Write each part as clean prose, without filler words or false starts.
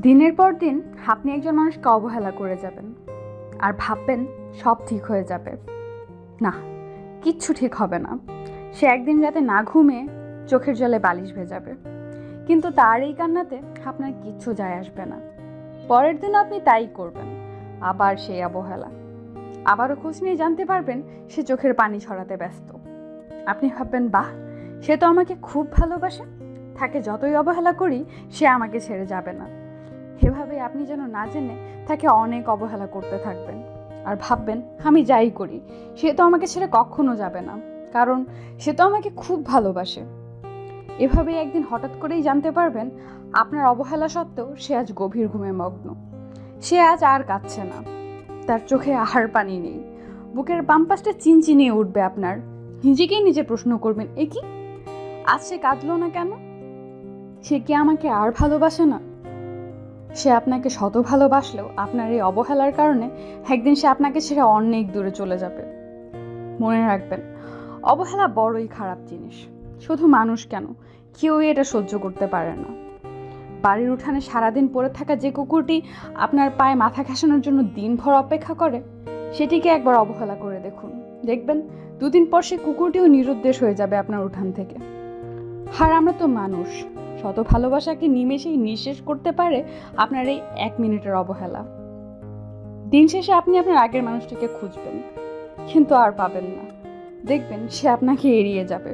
দিনের পর দিন আপনি একজন মানুষকে অবহেলা করে যাবেন আর ভাববেন সব ঠিক হয়ে যাবে। না, কিচ্ছু ঠিক হবে না। সে একদিন রাতে না ঘুমিয়ে চোখের জলে বালিশ ভেজাবে, কিন্তু তার এই কান্নাতে আপনার কিচ্ছু যায় আসবে না। পরের দিন আপনি তাই করবেন, আবার সেই অবহেলা। আবারও খোঁজ নিয়ে জানতে পারবেন সে চোখের পানি ছড়াতে ব্যস্ত। আপনি ভাববেন, বাহ, সে তো আমাকে খুব ভালোবাসে, তাকে যতই অবহেলা করি সে আমাকে ছেড়ে যাবে না। এভাবে আপনি যেন না জেনে তাকে অনেক অবহেলা করতে থাকবেন আর ভাববেন, আমি যাই করি সে তো আমাকে ছেড়ে কখনো যাবে না, কারণ সে তো আমাকে খুব ভালোবাসে। এভাবেই একদিন হঠাৎ করেই জানতে পারবেন আপনার অবহেলা সত্ত্বেও সে আজ গভীর ঘুমে মগ্ন। সে আজ আর কাঁদছে না, তার চোখে আহার পানি নেই, বুকের বাম পাশটা চিনচিনিয়ে উঠবে আপনার। নিজেকেই নিজে প্রশ্ন করবেন, এ কি, আজ সে কাঁদলো না কেন? সে কি আমাকে আর ভালোবাসে না? সে আপনাকে শত ভালোবাসলেও আপনার এই অবহেলার কারণে একদিন সে আপনাকে ছেড়ে অনেক দূরে চলে যাবে। মনে রাখবেন, অবহেলা বড়ই খারাপ জিনিস। শুধু মানুষ কেন, কেউই এটা সহ্য করতে পারে না। বাড়ির উঠানে সারাদিন পড়ে থাকা যে কুকুরটি আপনার পায়ে মাথা ঘাসানোর জন্য দিনভর অপেক্ষা করে, সেটিকে একবার অবহেলা করে দেখুন। দেখবেন দুদিন পর সে কুকুরটিও নিরুদ্দেশ হয়ে যাবে আপনার উঠান থেকে। আর আমরা তো মানুষ, শত ভালোবাসাকে নিমেষেই নিঃশেষ করতে পারে আপনার এই 1 মিনিটের অবহেলা। দিন শেষে আপনি আপনার আগের মানুষটিকে খুঁজবেন, কিন্তু আর পাবেন না। দেখবেন সে আপনাকে এড়িয়ে যাবে।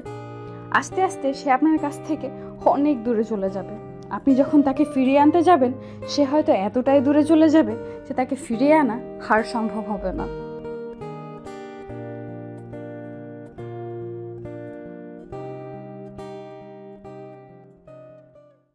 আস্তে আস্তে সে আপনার কাছ থেকে অনেক দূরে চলে যাবে। আপনি যখন তাকে ফিরিয়ে আনতে যাবেন, সে হয়তো এতটাই দূরে চলে যাবে যে তাকে ফিরিয়ে আনা আর সম্ভব হবে না।